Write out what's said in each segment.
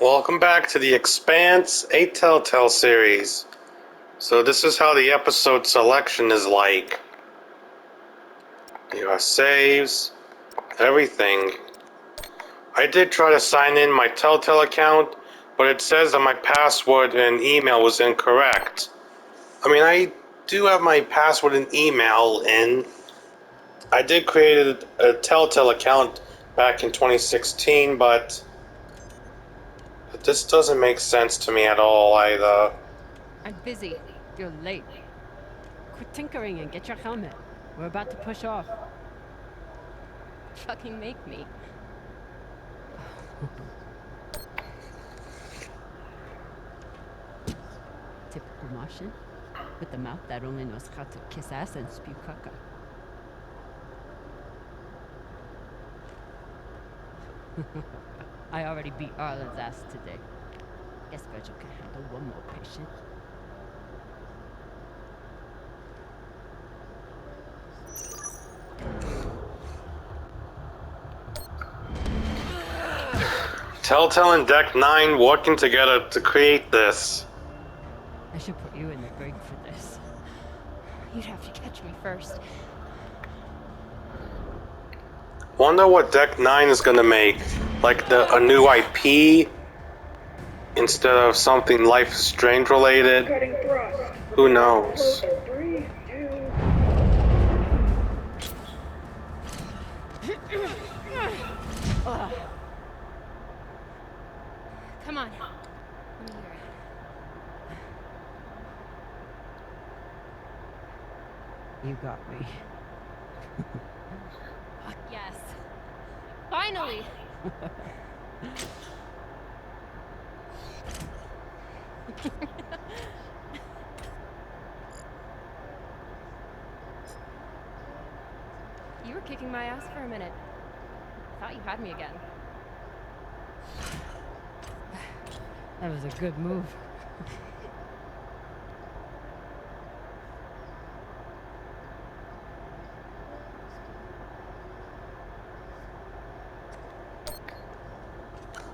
Welcome back to the Expanse, a Telltale Series. So this is how the episode selection is like. You have saves, everything. I did try to sign in my Telltale account, but it says that my password and email was incorrect. I mean, I do have my password and email in. I did create a Telltale account back in 2016, but this doesn't make sense to me at all either. I'm busy. You're late. Quit tinkering and get your helmet. We're about to push off. Fucking make me. Typical Martian. With the mouth that only knows how to kiss ass and spew caca. I already beat Arlen's ass today. Guess Virgil can handle one more patient. Telltale and Deck 9 working together to create this. I should put you in the brig for this. You'd have to catch me first. Wonder what Deck 9 is gonna make. Like a new IP instead of something Life is Strange related. Who knows? Come on. Let me hear it. You got me. Fuck yes. Finally! You were kicking my ass for a minute. Thought you had me again. That was a good move.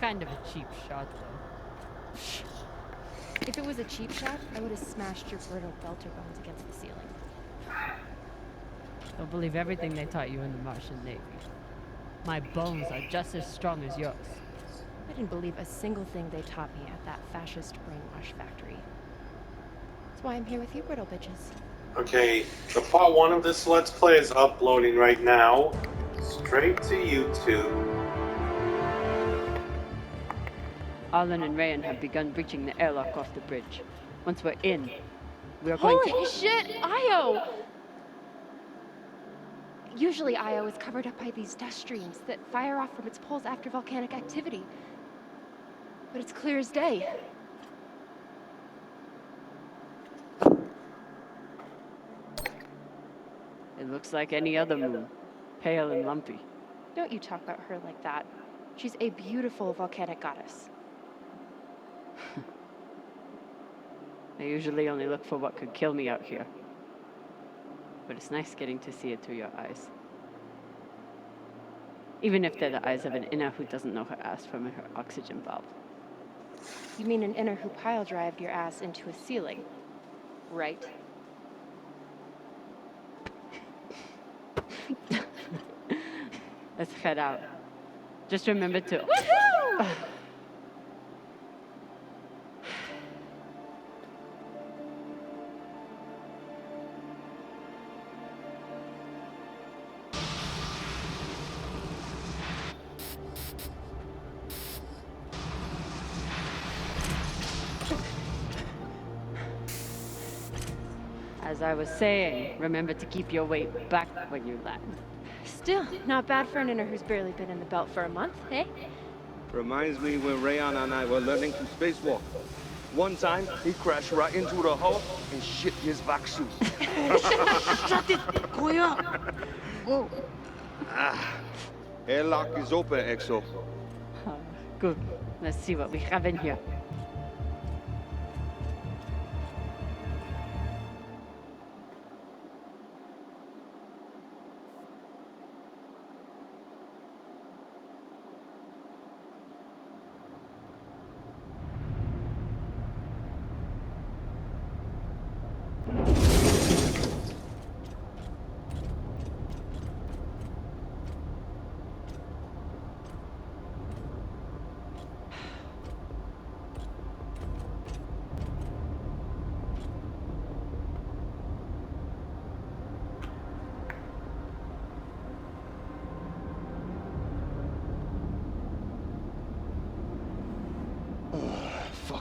Kind of a cheap shot, though. If it was a cheap shot, I would have smashed your brittle belter bones against the ceiling. Don't believe everything they taught you in the Martian Navy. My bones are just as strong as yours. I didn't believe a single thing they taught me at that fascist brainwash factory. That's why I'm here with you, brittle bitches. Okay, the part 1 of this Let's Play is uploading right now. Straight to YouTube. Arlen and Rayan have begun breaching the airlock off the bridge. Once we're in, we are going Holy shit, Io! Usually Io is covered up by these dust streams that fire off from its poles after volcanic activity. But it's clear as day. It looks like any other moon. Pale and lumpy. Don't you talk about her like that. She's a beautiful volcanic goddess. I usually only look for what could kill me out here. But it's nice getting to see it through your eyes. Even if they're the eyes of an inner who doesn't know her ass from her oxygen valve. You mean an inner who pile-drived your ass into a ceiling, right? Let's head out. Just remember to... Woohoo! As I was saying, remember to keep your weight back when you land. Still, not bad for an inner who's barely been in the belt for a month, eh? Reminds me when Rayon and I were learning to spacewalk. One time, he crashed right into the hull and shit his vac suit. Shut it! Koya! Whoa. Airlock is open, Exo. Good. Let's see what we have in here.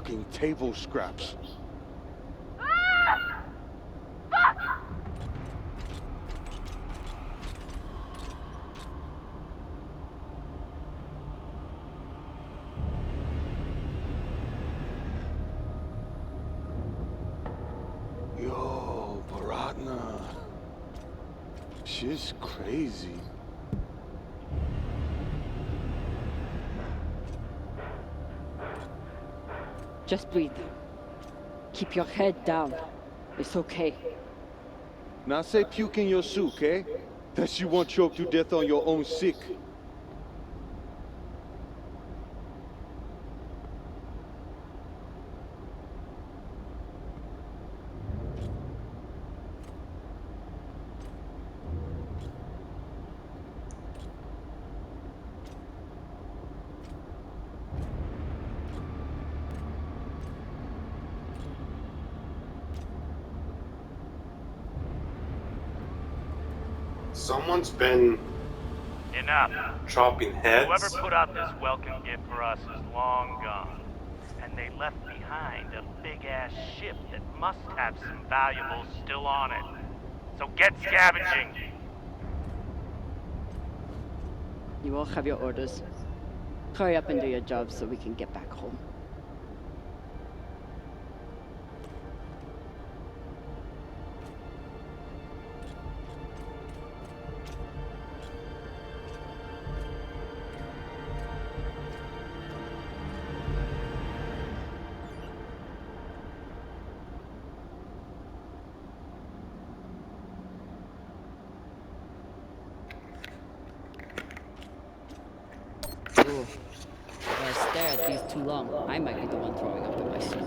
Fucking table scraps. Yo, Baratna. She's crazy. Just breathe. Keep your head down. It's okay. Now say puke in your soup, eh? That you won't choke to death on your own sick. Someone's been Enough. chopping heads. Whoever put out this welcome gift for us is long gone. And they left behind a big-ass ship that must have some valuables still on it. So get scavenging! You all have your orders. Hurry up and do your jobs so we can get back home. Ooh. If I stare at these too long, I might be the one throwing up in my soup.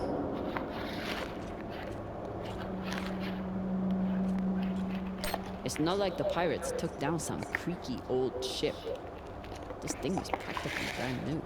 It's not like the pirates took down some creaky old ship. This thing was practically brand new.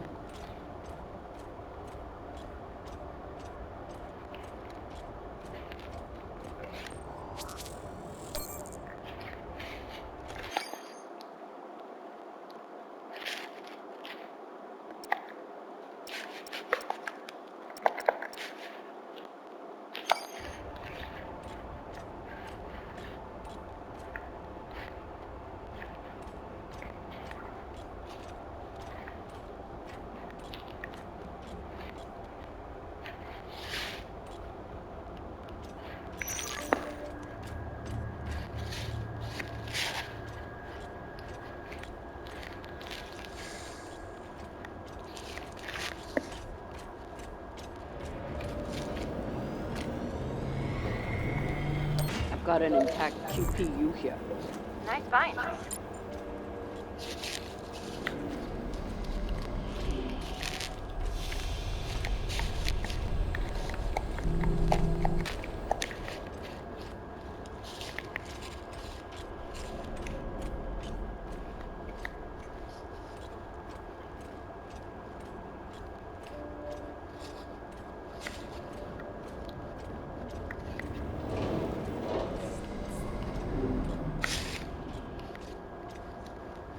I've got an intact QPU here. Nice find.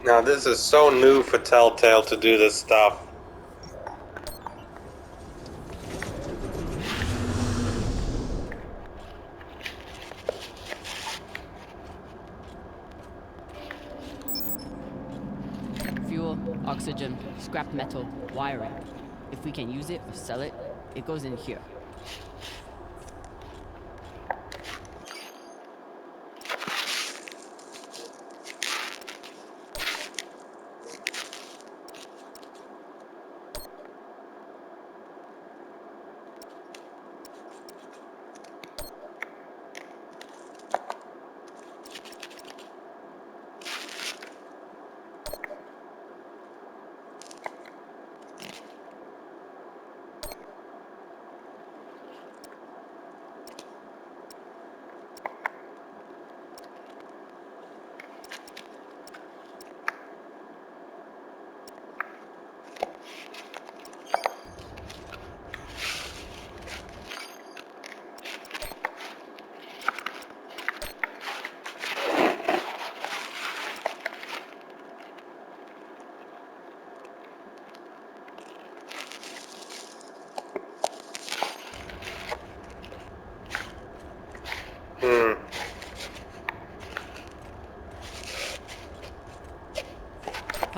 Now this is so new for Telltale to do this stuff. Fuel, oxygen, scrap metal, wiring. If we can use it or sell it, it goes in here.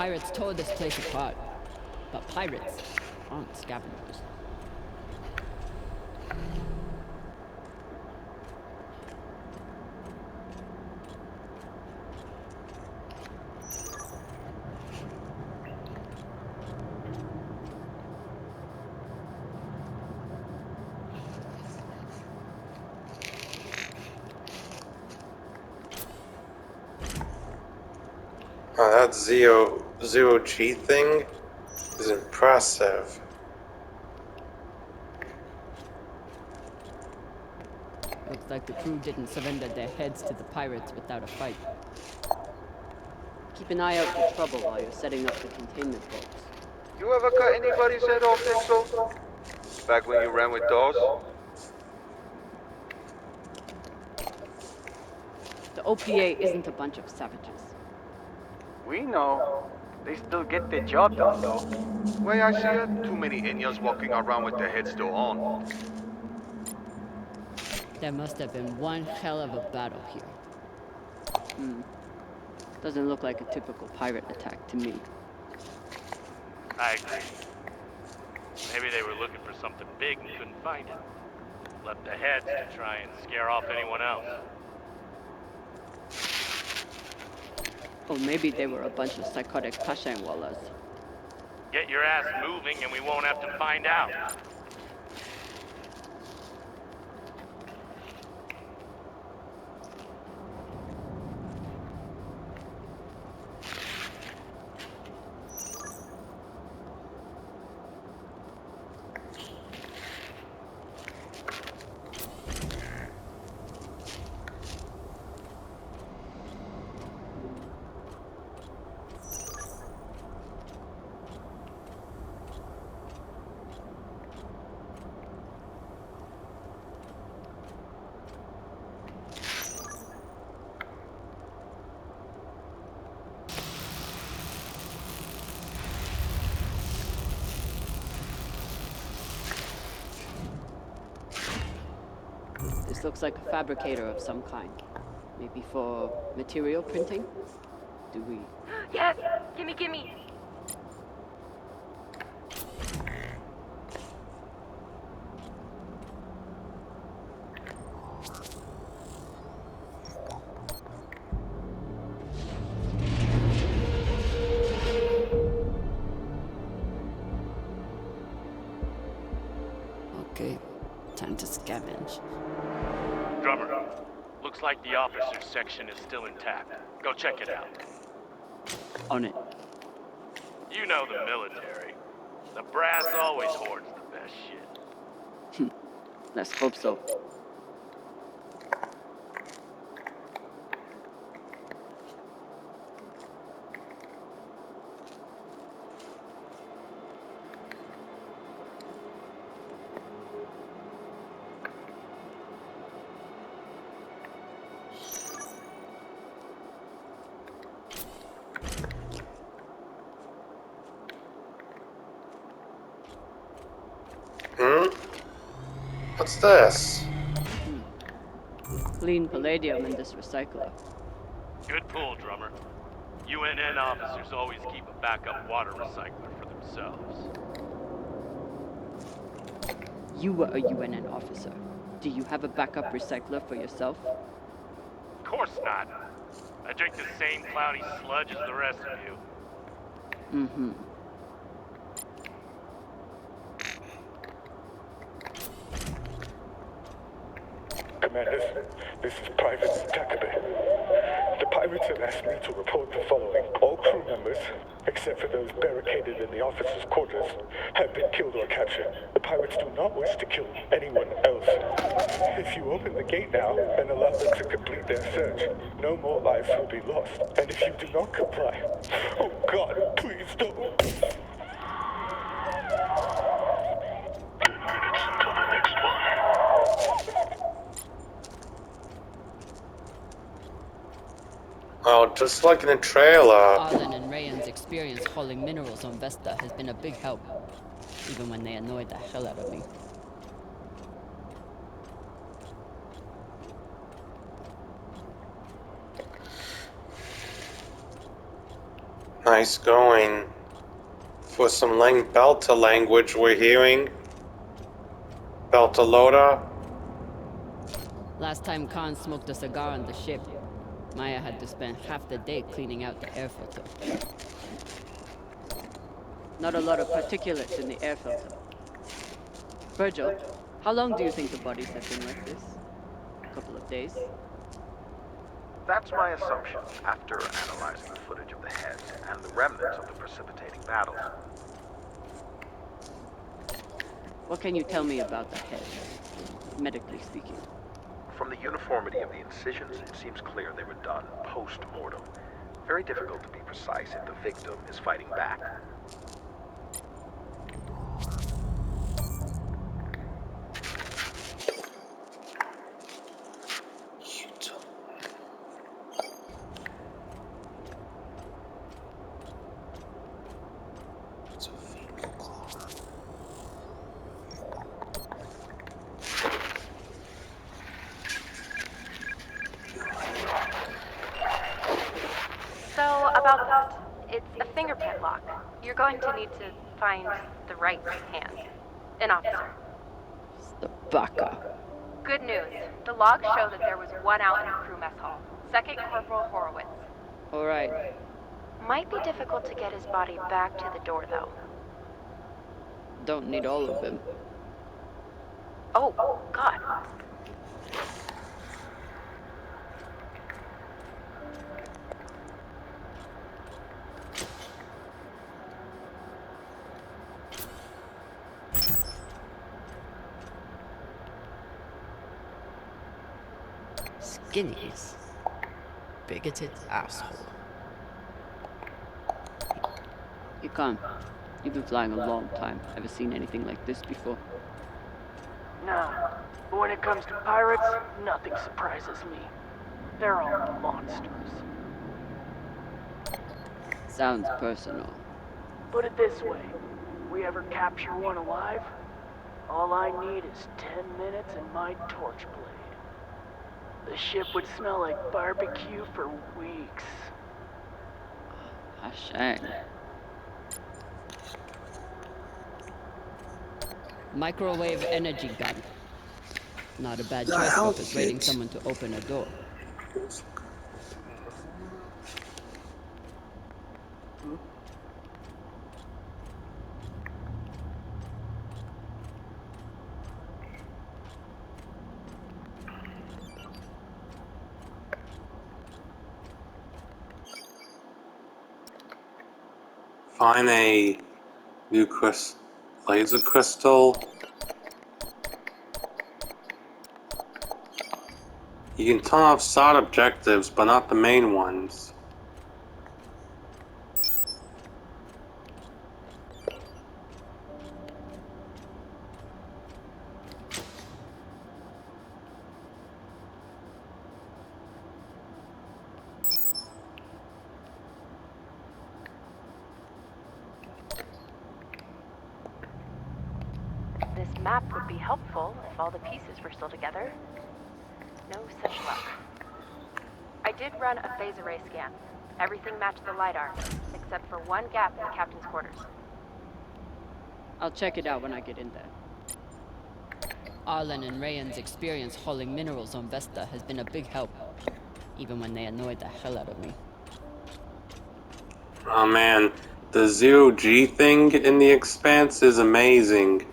pirates tore this place apart. But pirates aren't scavengers. Oh, that zero G thing is impressive. Looks like the crew didn't surrender their heads to the pirates without a fight. Keep an eye out for trouble while you're setting up the containment bolts. You ever cut anybody's head off, Exo? Back when you ran with Dawes? The OPA isn't a bunch of savages. We know. They still get their job done, though. Way I see it, too many Inyas walking around with their heads still on. There must have been one hell of a battle here. Doesn't look like a typical pirate attack to me. I agree. Maybe they were looking for something big and couldn't find it. Left the heads to try and scare off anyone else. Or maybe they were a bunch of psychotic Pashangwalas. Get your ass moving and we won't have to find out. This looks like a fabricator of some kind. Maybe for material printing? Do we... Yes! Gimme! Okay, time to scavenge. Drummer, looks like the officers section is still intact. Go check it out. On it. You know the military. The brass always hoards the best shit. Let's hope so. What's this? Clean palladium in this recycler. Good pull, Drummer. UNN officers always keep a backup water recycler for themselves. You were a UNN officer. Do you have a backup recycler for yourself? Of course not. I drink the same cloudy sludge as the rest of you. Mm-hmm. Commanders, this is Private Takabe. The pirates have asked me to report the following. All crew members, except for those barricaded in the officers' quarters, have been killed or captured. The pirates do not wish to kill anyone else. If you open the gate now and allow them to complete their search, no more lives will be lost. And if you do not comply, oh God, please don't. Oh, just like in a trailer. Arlen and Rayan's experience hauling minerals on Vesta has been a big help, even when they annoyed the hell out of me. Nice going. For some Belta language we're hearing. Beltalota. Last time Khan smoked a cigar on the ship, Maya had to spend half the day cleaning out the air filter. Not a lot of particulates in the air filter. Virgil, how long do you think the bodies have been like this? A couple of days? That's my assumption after analyzing the footage of the heads and the remnants of the precipitating battles. What can you tell me about the heads, medically speaking? From the uniformity of the incisions, it seems clear they were done post-mortem. Very difficult to be precise if the victim is fighting back. So, about that. It's a fingerprint lock. You're going to need to find the right hand. An officer. The baka. Good news. The logs show that there was one out in the crew mess hall. Second Corporal Horowitz. All right. Might be difficult to get his body back to the door, though. Don't need all of them. Oh, God. Skinnies. Bigoted asshole. You can't. You've been flying a long time. Ever seen anything like this before? Nah. But when it comes to pirates, nothing surprises me. They're all monsters. Sounds personal. Put it this way. We ever capture one alive? All I need is 10 minutes and my torch blade. The ship would smell like barbecue for weeks. Hashang. Microwave energy gun. Not a bad choice for persuading someone to open a door. Find a new laser crystal. You can turn off side objectives, but not the main ones. This map would be helpful if all the pieces were still together. No such luck. I did run a phase array scan. Everything matched the LiDAR, except for one gap in the captain's quarters. I'll check it out when I get in there. Arlen and Rayan's experience hauling minerals on Vesta has been a big help, even when they annoyed the hell out of me. Oh man, the zero-G thing in the Expanse is amazing.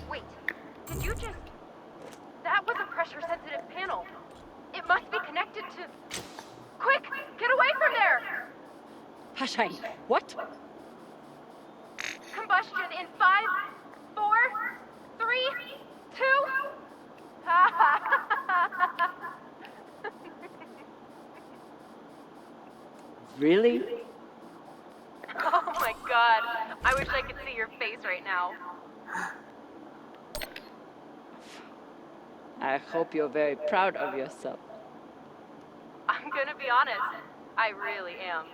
Wait, did you just... That was a pressure-sensitive panel. It must be connected to... Quick, get away from there! Hashang, what? Combustion in 5, 4, 3, 2... Really? Oh my god, I wish I could see your face right now. I hope you're very proud of yourself. I'm gonna be honest, I really am.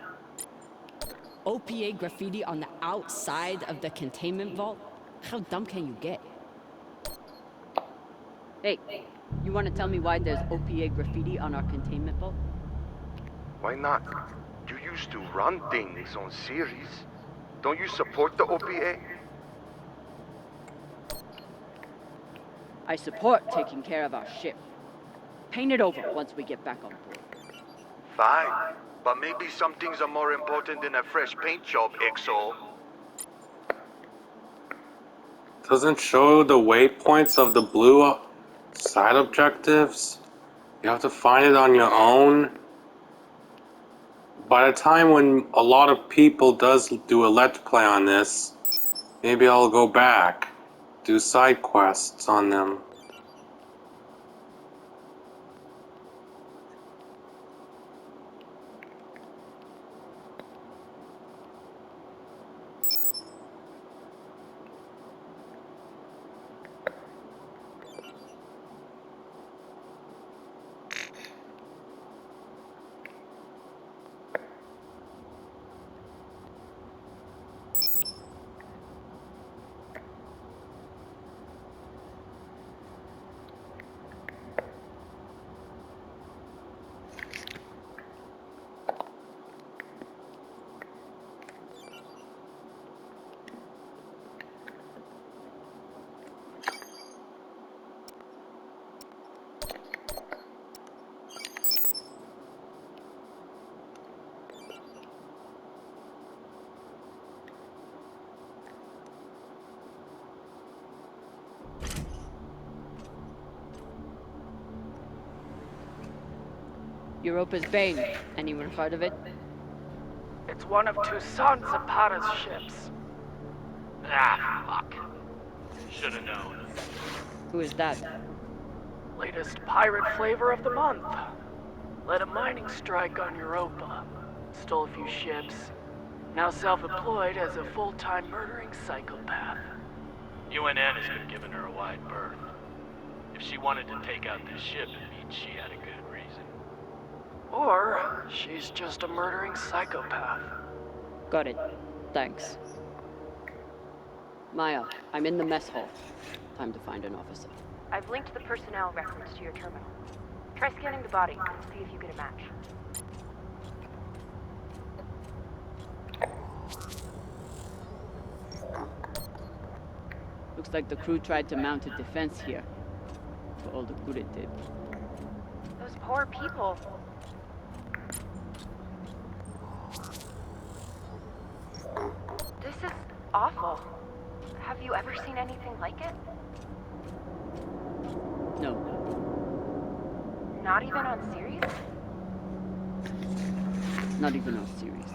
OPA graffiti on the outside of the containment vault? How dumb can you get? Hey, you want to tell me why there's OPA graffiti on our containment vault? Why not? You used to run things on Series. Don't you support the OPA? I support taking care of our ship. Paint it over once we get back on board. Fine. But maybe some things are more important than a fresh paint job, XO. Doesn't show the waypoints of the blue side objectives. You have to find it on your own. By the time when a lot of people does do a let's play on this, maybe I'll go back, do side quests on them. Europa's Bane. Anyone heard of it? It's one of Toussaint Zapata's ships. Ah, fuck. Should've known. Who is that? Latest pirate flavor of the month. Led a mining strike on Europa. Stole a few ships. Now self-employed as a full-time murdering psychopath. UNN has been giving her a wide berth. If she wanted to take out this ship, it means she had a good reason. Or she's just a murdering psychopath. Got it. Thanks. Maya, I'm in the mess hall. Time to find an officer. I've linked the personnel records to your terminal. Try scanning the body and see if you get a match. Looks like the crew tried to mount a defense here. For all the good it did. Those poor people. This is awful. Have you ever seen anything like it? No. Not even on Series? Not even on Series.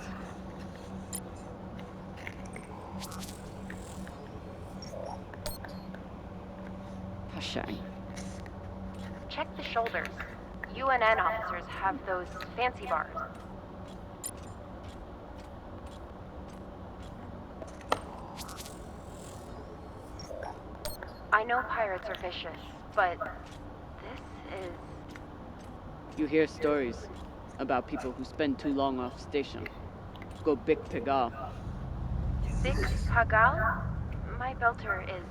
A shame. Check the shoulders. UNN officers have those fancy bars. I know pirates are vicious, but this is... You hear stories about people who spend too long off station. Go Big Pigal. Big Pagal? My belter is...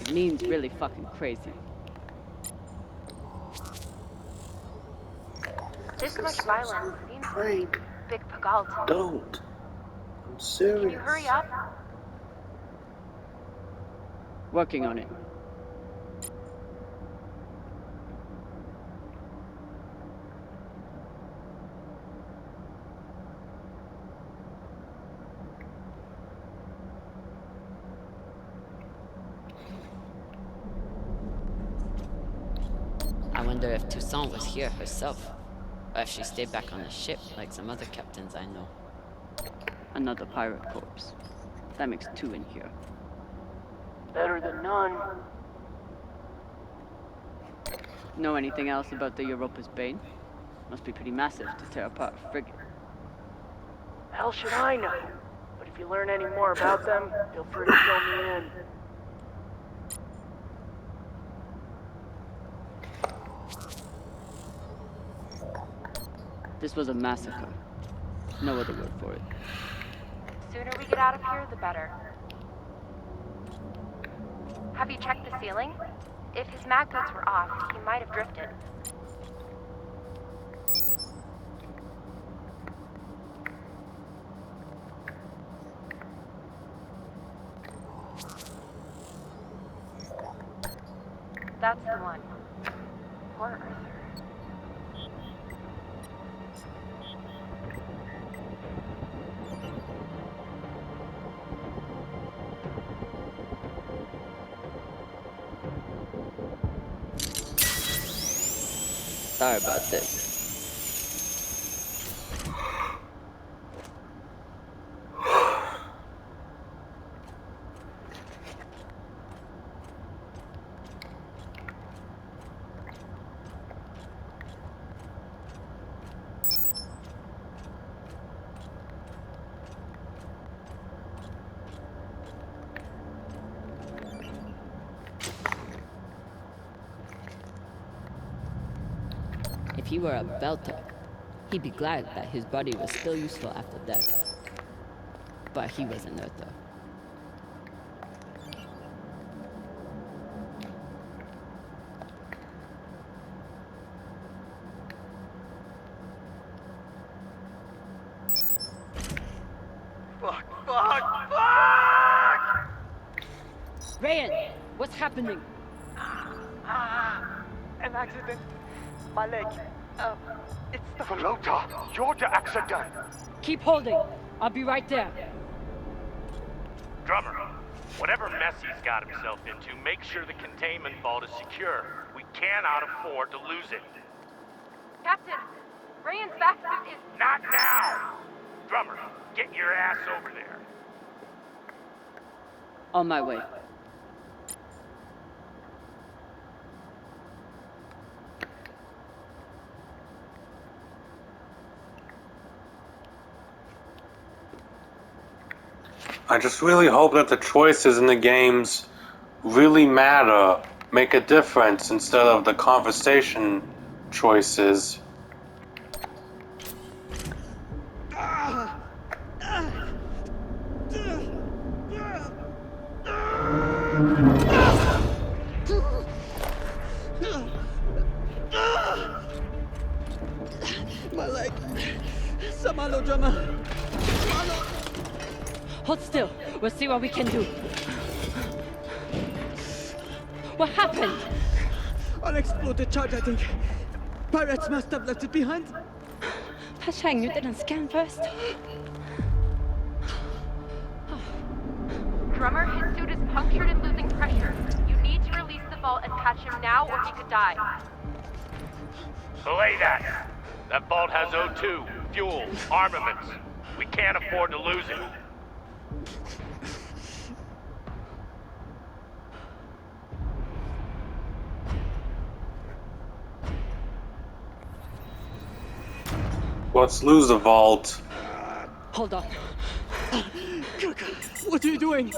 It means really fucking crazy. This much violence seems to be Big Pagal to me. Don't. I'm serious. Can you hurry up? Working on it. I wonder if Toussaint was here herself, or if she stayed back on the ship like some other captains I know. Another pirate corpse. That makes two in here. Better than none. Know anything else about the Europa's Bane? Must be pretty massive to tear apart a frigate. Hell should I know? But if you learn any more about them, feel free to fill me in. This was a massacre. No other word for it. Sooner we get out of here, the better. Have you checked the ceiling? If his mag boots were off, he might have drifted. That's the one. Poor Arthur. Sorry about this. If he were a belter, he'd be glad that his body was still useful after death. But he was an earther. Fuck! Rayan, what's happening? An accident. My leg. It's the... Velota, you're the accident. Keep holding. I'll be right there. Drummer, whatever mess he's got himself into, make sure the containment vault is secure. We cannot afford to lose it. Captain, Rayan's back suit is... Not now! Drummer, get your ass over there. On my way. I just really hope that the choices in the games really matter, make a difference instead of the conversation choices. My leg. Samalo, drummer. Hold still. We'll see what we can do. What happened? Unexploded charge, I think. Pirates must have left it behind. Pashang, you didn't scan first? Drummer, his suit is punctured and losing pressure. You need to release the vault and catch him now or he could die. Belay that. That vault has O2, fuel, armaments. We can't afford to lose it. Let's lose the vault. Hold on. What are you doing?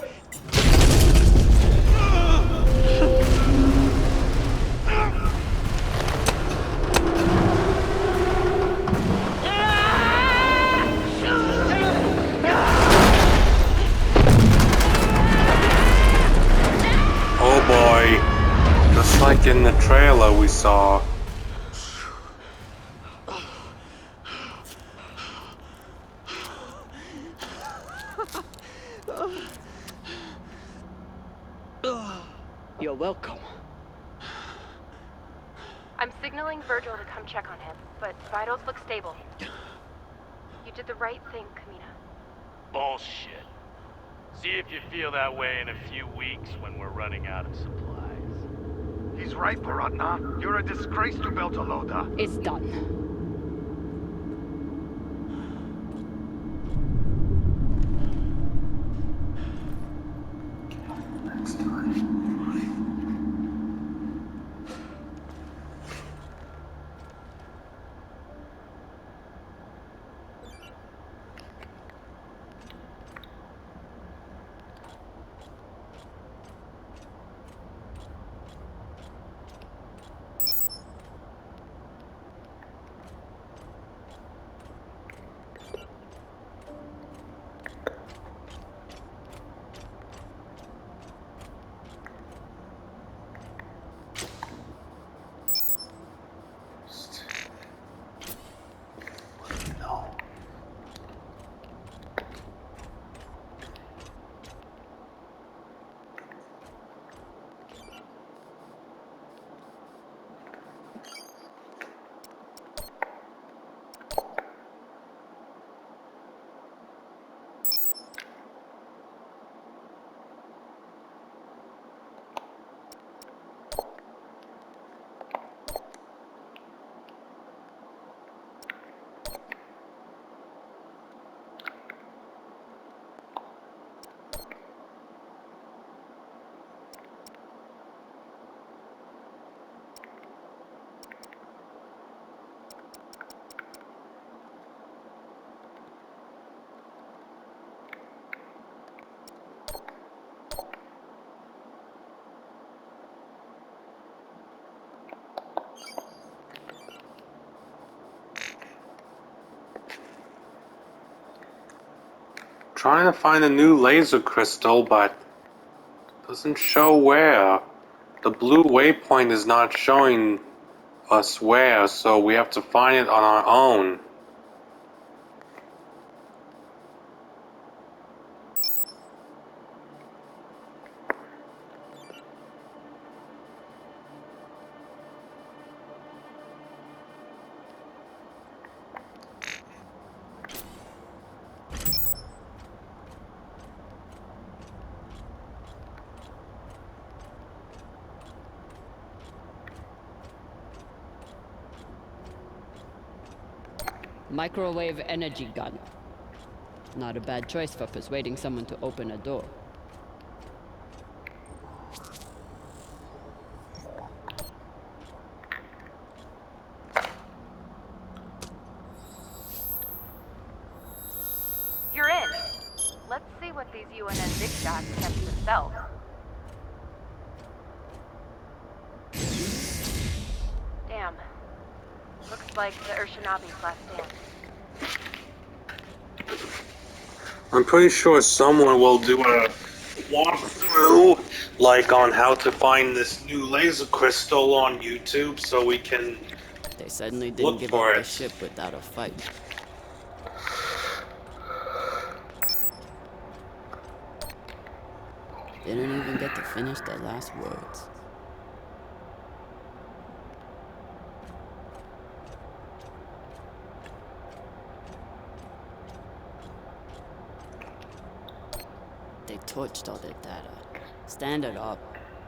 Oh boy. Just like in the trailer we saw. You're welcome. I'm signaling Virgil to come check on him, but vitals look stable. You did the right thing, Kamina. Bullshit. See if you feel that way in a few weeks when we're running out of supplies. He's right, Baratna. You're a disgrace to Beltalowda. It's done. Next time. trying to find a new laser crystal, but it doesn't show where. The blue waypoint is not showing us where, so we have to find it on our own. Microwave energy gun. Not a bad choice for persuading someone to open a door. You're in. Let's see what these UNN big shots kept to themselves. Damn. Looks like the Urshanabi's last stand. I'm pretty sure someone will do a walkthrough, like on how to find this new laser crystal on YouTube, so we can They certainly didn't look give for up the it. ship without a fight. They didn't even get to finish their last words. They torched all their data. Standard up,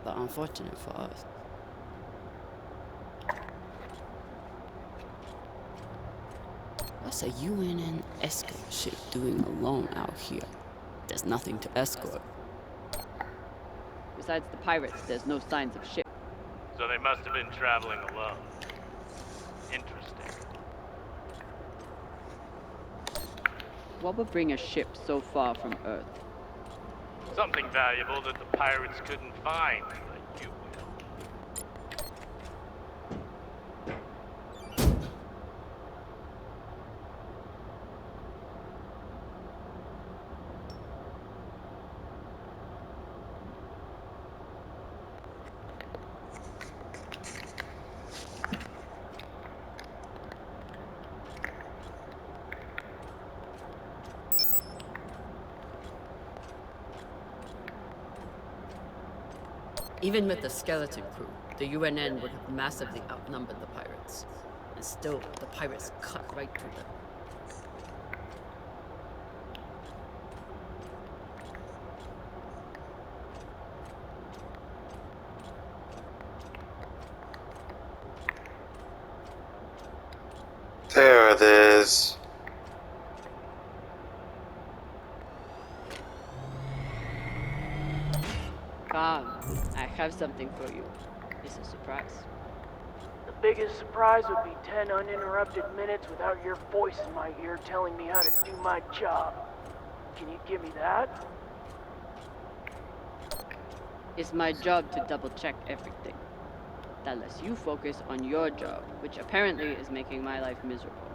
but unfortunate for us. What's a UNN escort ship doing alone out here? There's nothing to escort. Besides the pirates, there's no signs of ship. So they must have been traveling alone. Interesting. What would bring a ship so far from Earth? Something valuable that the pirates couldn't find, but you will. Even with the skeleton crew, the UNN would have massively outnumbered the pirates. And still, the pirates cut right through them. There it is. Come, I have something for you. It's a surprise. The biggest surprise would be 10 uninterrupted minutes without your voice in my ear telling me how to do my job. Can you give me that? It's my job to double-check everything. That lets you focus on your job, which apparently is making my life miserable.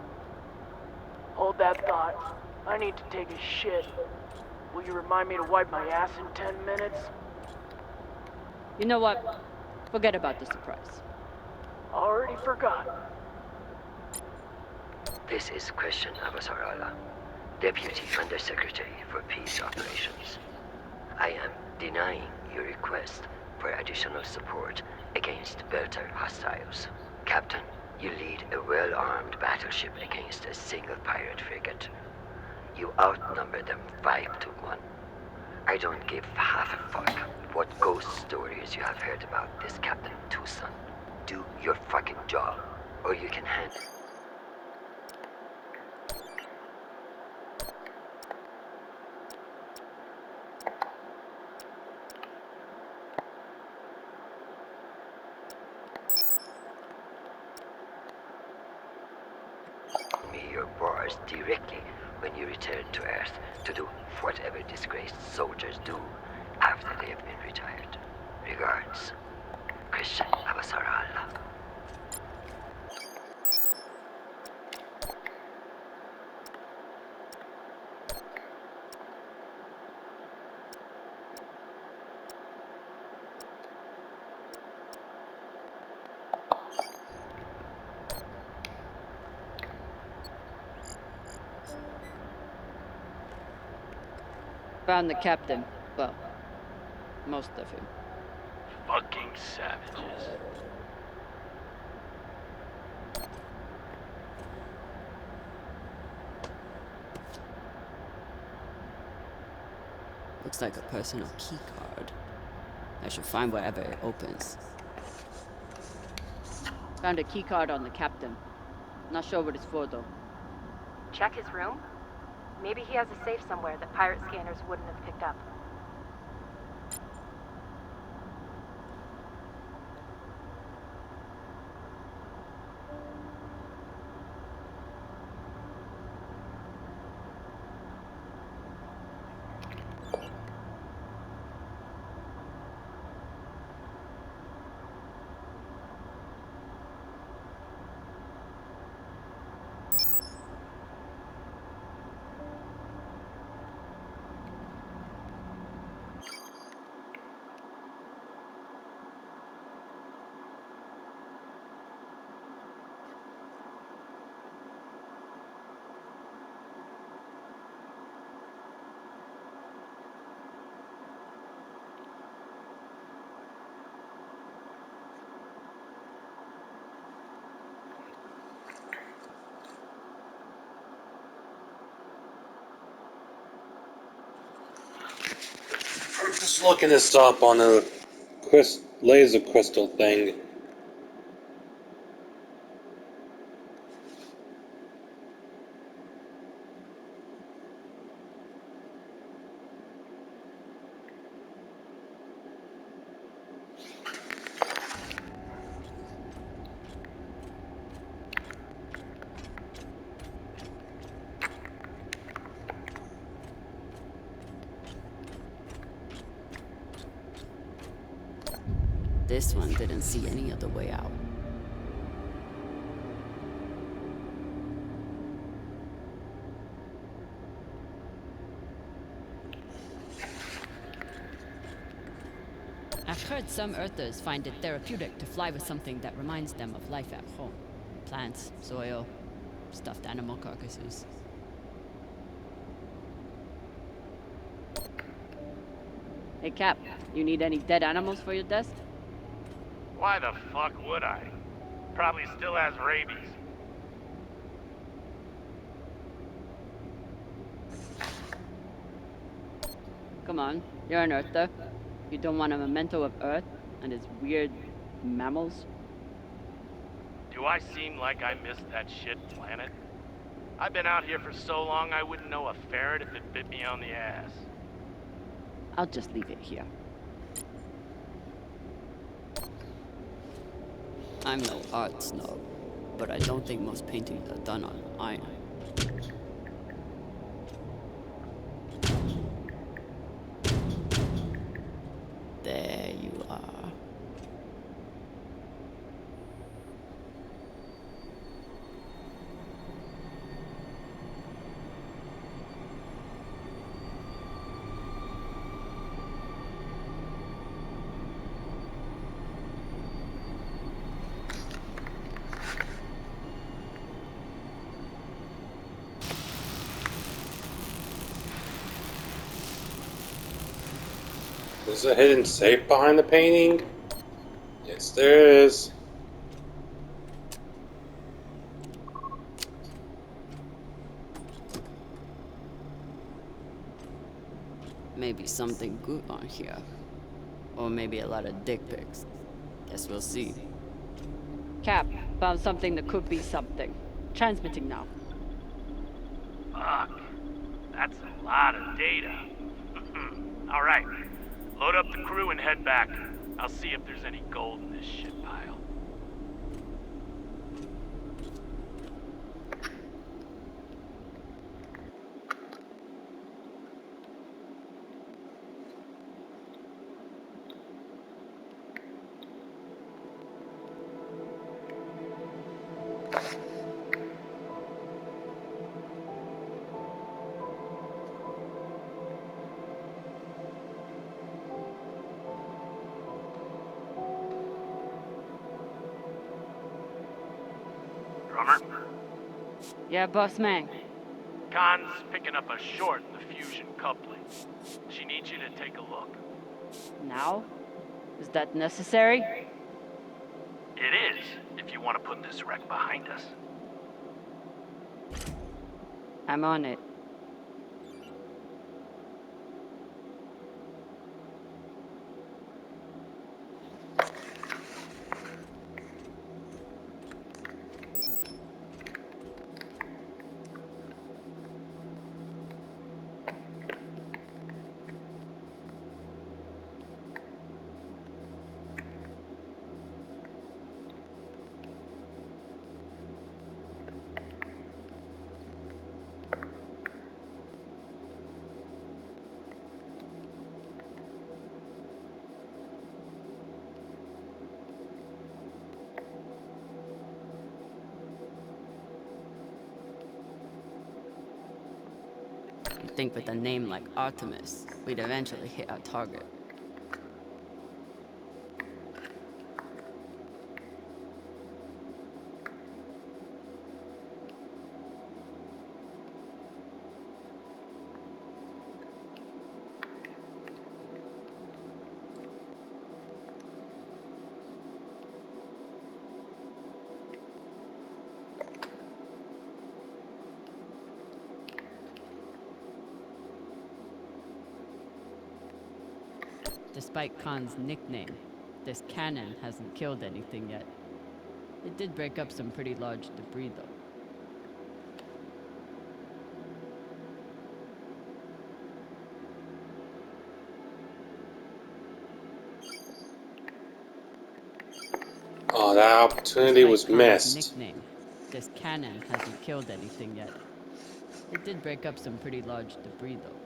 Hold that thought. I need to take a shit. Will you remind me to wipe my ass in 10 minutes? You know what? Forget about the surprise. Already forgot. This is Christian Abasarala, Deputy Undersecretary for Peace Operations. I am denying your request for additional support against Belter hostiles. Captain, you lead a well-armed battleship against a single pirate frigate. You outnumber them 5 to 1. I don't give half a fuck what ghost stories you have heard about this Captain Tucson. Do your fucking job, or you can hand me your bars directly when you return to Earth to do whatever disgraced soldiers do after they have been retired. Regards, Christian Abasarala. Found the captain. Well, most of him. Fucking savages. Looks like a personal key card. I should find wherever it opens. Found a key card on the captain. Not sure what it's for though. Check his room? Maybe he has a safe somewhere that pirate scanners wouldn't have picked up. I'm just looking this up on a laser crystal thing. This one didn't see any other way out. I've heard some Earthers find it therapeutic to fly with something that reminds them of life at home. Plants, soil, stuffed animal carcasses. Hey Cap, you need any dead animals for your desk? Why the fuck would I? Probably still has rabies. Come on, you're an Earther. You don't want a memento of Earth and its weird mammals? Do I seem like I missed that shit planet? I've been out here for so long I wouldn't know a ferret if it bit me on the ass. I'll just leave it here. I'm no art snob, but I don't think most paintings are done on iron. There you are. There's a hidden safe behind the painting? Yes, there is. Maybe something good on here. Or maybe a lot of dick pics. Guess we'll see. Cap, found something that could be something. Transmitting now. Fuck. That's a lot of data. Alright. Load up the crew and head back. I'll see if there's any gold in this shit pile. Drummer? Yeah, boss man. Khan's picking up a short in the fusion coupling. She needs you to take a look. Now? Is that necessary? It is, if you want to put this wreck behind us. I'm on it. You'd think with a name like Artemis, we'd eventually hit our target. Despite Khan's nickname, this cannon hasn't killed anything yet. It did break up some pretty large debris, though. Oh, that opportunity was Despite Khan's missed. nickname, this cannon hasn't killed anything yet. It did break up some pretty large debris, though.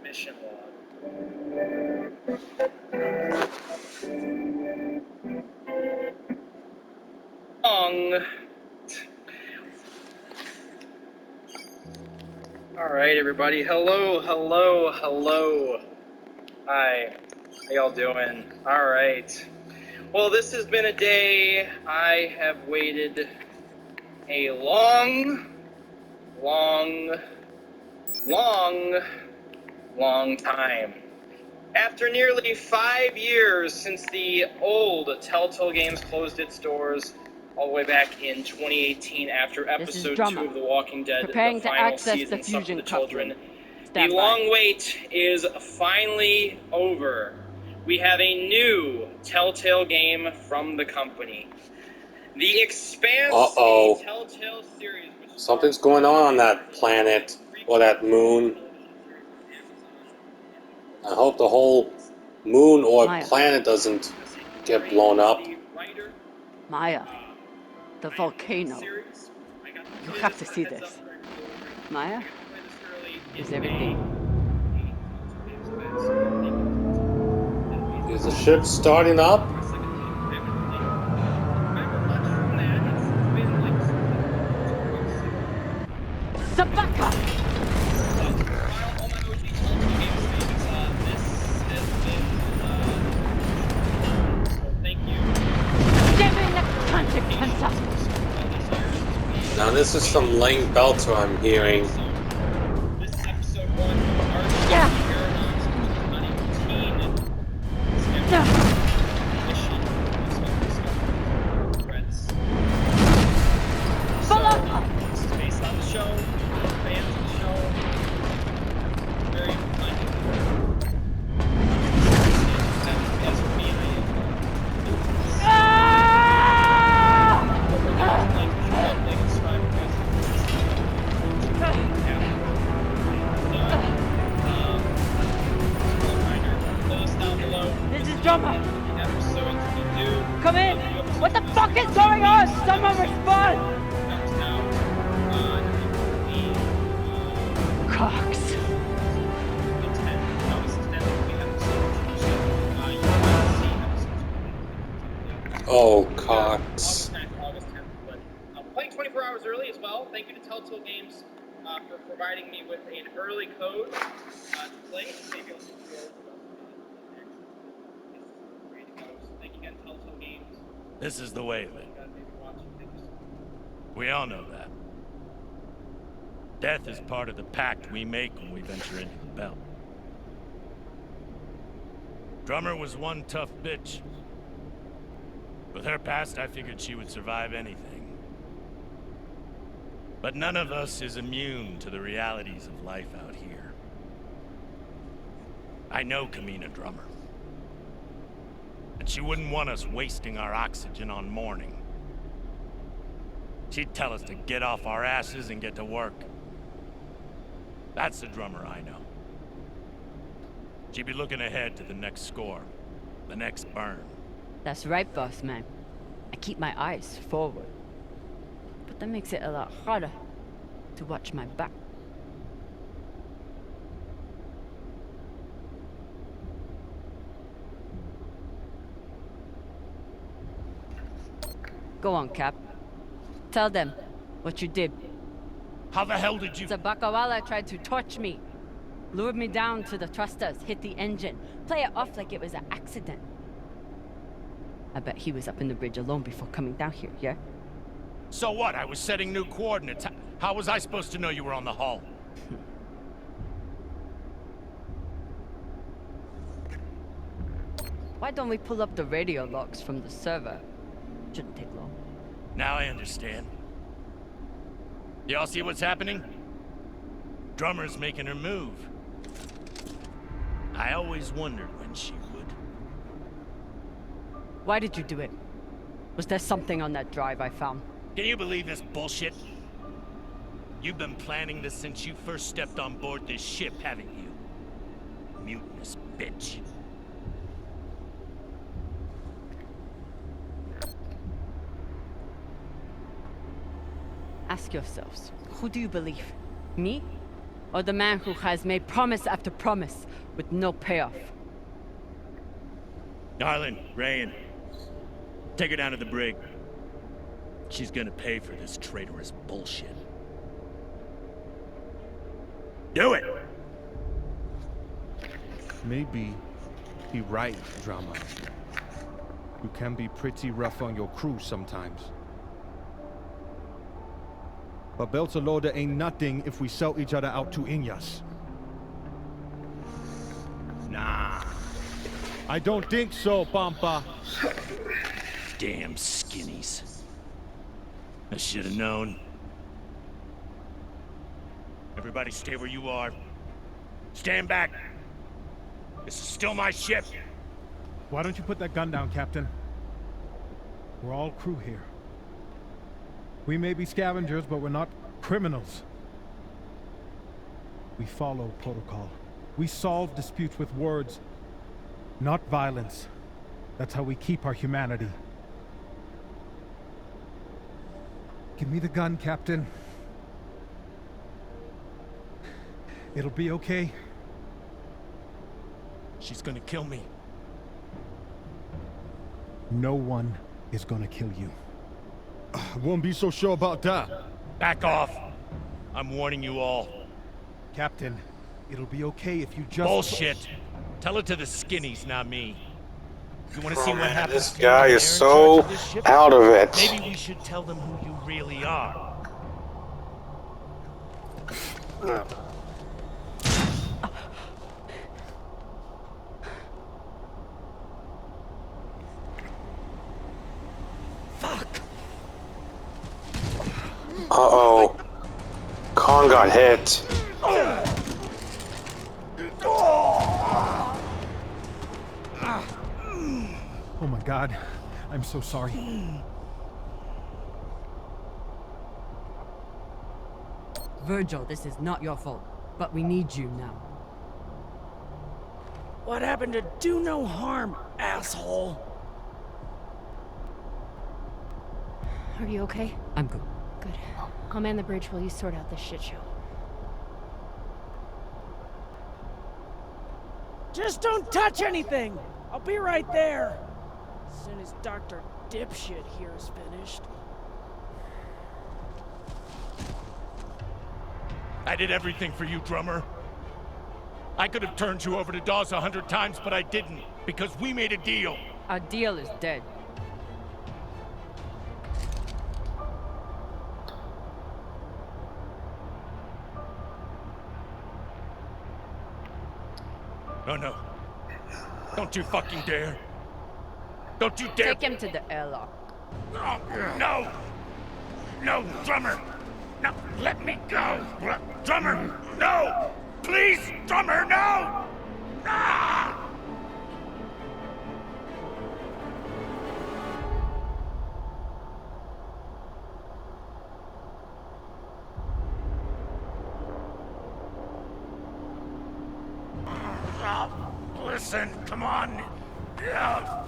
Mission log. Alright, everybody. Hello. Hi. How y'all doing? Alright. Well, this has been a day I have waited a long time. After nearly 5 years since the old Telltale Games closed its doors, all the way back in 2018 after episode 2 of The Walking Dead, Preparing the to final access season, the Some fusion for the Children. Stand The by. long wait is finally over. We have a new Telltale game from the company. The Expanse, Uh-oh. a Telltale series. Something's going on that planet, or that moon. I hope the whole moon or Maya. planet doesn't get blown up. Maya, the volcano. You have to see this. Maya, is everything... Is the ship starting up? Sabaka! Now this is some Lane Belter I'm hearing. Based on the show, fans of the show, very funny. As for me, This is drama! Come in! What the fuck is going on? Someone respond! Cox. Oh, Cox. August 9th, August 10th. But playing 24 hours early as well. Thank you to Telltale Games for providing me with an early code to play. Maybe I'll see you ready to go. So thank you again, Telltale Games. This is the way of it. We all know that. Death is part of the pact we make when we venture into the belt. Drummer was one tough bitch. With her past, I figured she would survive anything. But none of us is immune to the realities of life out here. I know Kamina Drummer. And she wouldn't want us wasting our oxygen on mourning. She'd tell us to get off our asses and get to work. That's the Drummer I know. She'd be looking ahead to the next score, the next burn. That's right, boss man. I keep my eyes forward. But that makes it a lot harder to watch my back. Go on, Cap. Tell them what you did. How the hell did you... The Bakawala tried to torch me. Lured me down to the thrusters, hit the engine. Play it off like it was an accident. I bet he was up in the bridge alone before coming down here, yeah? So what? I was setting new coordinates. How was I supposed to know you were on the hull? Why don't we pull up the radio logs from the server? Shouldn't take long. Now I understand. Y'all see what's happening? Drummer's making her move. I always wondered when she would. Why did you do it? Was there something on that drive I found? Can you believe this bullshit? You've been planning this since you first stepped on board this ship, haven't you? Mutinous bitch. Ask yourselves, who do you believe? Me? Or the man who has made promise after promise with no payoff? Darlin, Rayan, take her down to the brig. She's gonna pay for this traitorous bullshit. Do it! Maybe he right, Drama. You can be pretty rough on your crew sometimes. But Beltalorda ain't nothing if we sell each other out to Inyas. Nah. I don't think so, Pampa. Damn skinnies. I should have known. Everybody stay where you are. Stand back. This is still my ship. Why don't you put that gun down, Captain? We're all crew here. We may be scavengers, but we're not criminals. We follow protocol. We solve disputes with words, not violence. That's how we keep our humanity. Give me the gun, Captain. It'll be okay. She's gonna kill me. No one is gonna kill you. I won't be so sure about that. Back off. I'm warning you all. Captain, it'll be okay if you just... Bullshit. Tell it to the skinnies, not me. You want to see what Man, happens? this guy is so out of it. Maybe we should tell them who you really are. Uh-oh. Kong got hit. Oh my God, I'm so sorry. Virgil, this is not your fault, but we need you now. What happened to do no harm, asshole? Are you okay? I'm good. Good. I'll man the bridge while you sort out this shit show. Just don't touch anything! I'll be right there! As soon as Dr. dipshit here is finished. I did everything for you, drummer. I could have turned you over to Dawes 100 times, but I didn't, because we made a deal. Our deal is dead. Oh no. Don't you fucking dare. Don't you dare. Take him to the airlock. Oh, no! No, drummer! No, let me go! Drummer, no! Please, drummer, no! Ah! Listen, come on. Ah!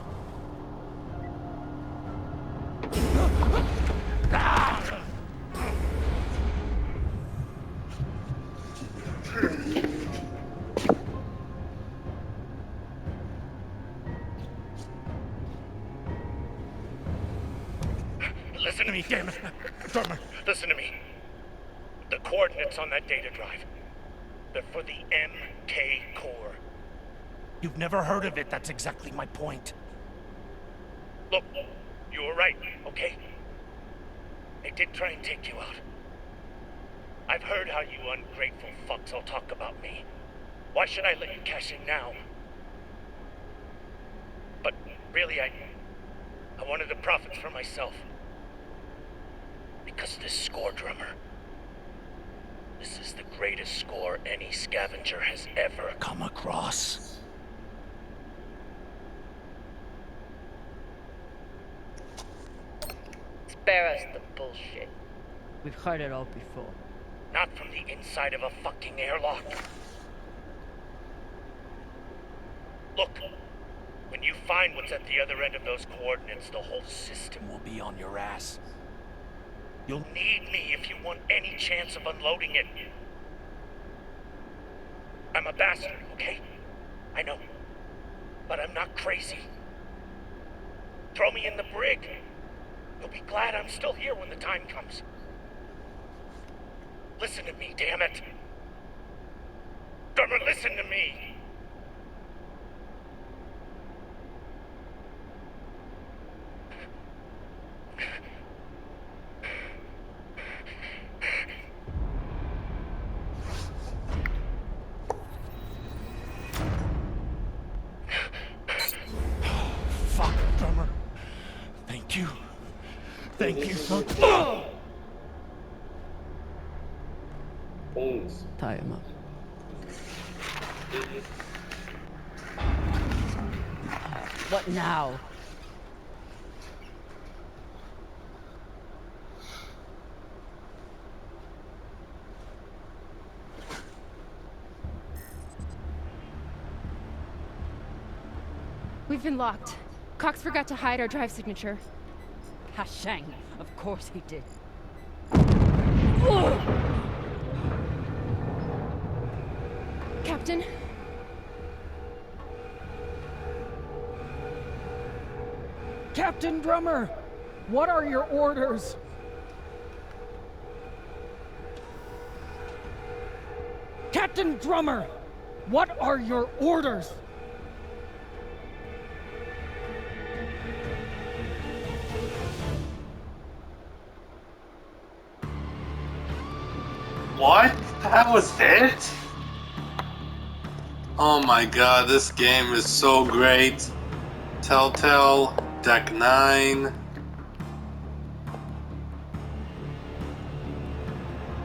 Listen to me, damn it. Drummer, listen to me. The coordinates on that data drive, they're for the MK core. You've never heard of it, that's exactly my point. Look, you were right, okay? They did try and take you out. I've heard how you ungrateful fucks all talk about me. Why should I let you cash in now? But really, I wanted the profits for myself. Because this score, drummer, this is the greatest score any scavenger has ever come across. Spare us the bullshit. We've heard it all before. Not from the inside of a fucking airlock. Look, when you find what's at the other end of those coordinates, the whole system will be on your ass. You'll need me if you want any chance of unloading it. I'm a bastard, okay? I know. But I'm not crazy. Throw me in the brig. You'll be glad I'm still here when the time comes. Listen to me, damn it. Drummer, listen to me. Fuck, drummer. Thank you. Thank you so much. Tie him up. What now? We've been locked. Cox forgot to hide our drive signature. Hashang, of course he did. Captain? Captain Drummer, what are your orders? Captain Drummer, what are your orders? What? That was it? Oh my god, this game is so great. Telltale, Deck 9.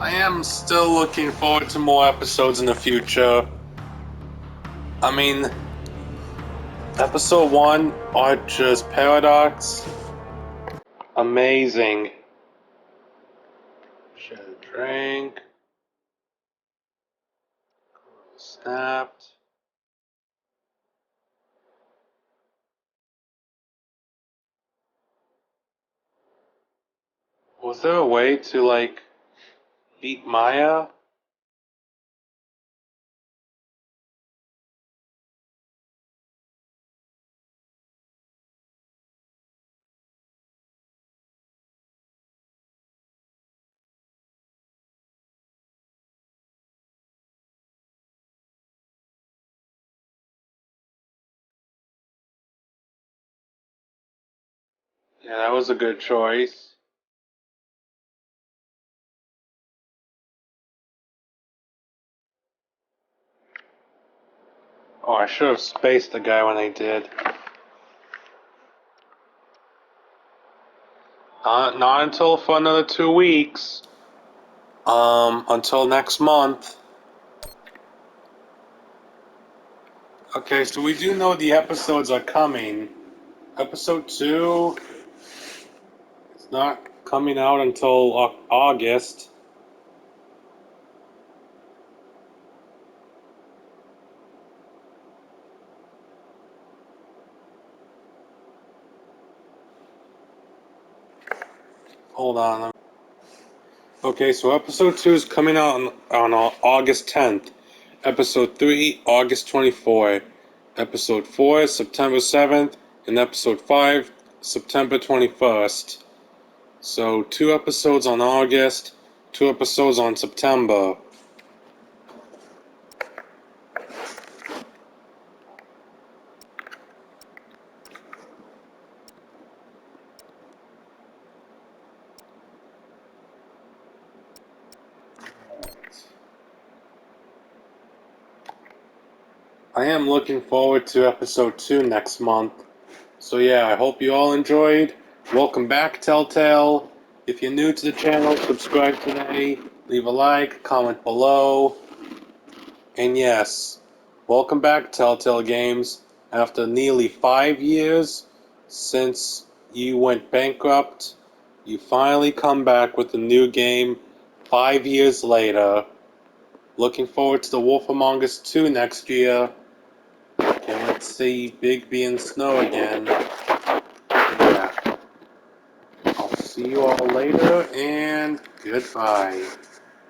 I am still looking forward to more episodes in the future. I mean, episode 1, Archer's Paradox. Amazing. Share a drink. Snapped. Was there a way to, like, beat Maya? Yeah, that was a good choice. Oh, I should have spaced the guy when I did. Not until for another 2 weeks. Until next month. Okay, so we do know the episodes are coming. Episode 2 is not coming out until August. Hold on. Okay, so episode 2 is coming out on August 10th. Episode 3, August 24th. Episode 4, September 7th. And episode 5, September 21st. So 2 episodes on August, 2 episodes on September. I am looking forward to episode 2 next month. So yeah, I hope you all enjoyed. Welcome back, Telltale. If you're new to the channel, subscribe today. Leave a like, comment below. And yes, welcome back, Telltale Games. After nearly 5 years since you went bankrupt, you finally come back with a new game 5 years later. Looking forward to The Wolf Among Us 2 next year. And let's see Bigby and Snow again. Yeah. I'll see you all later, and goodbye.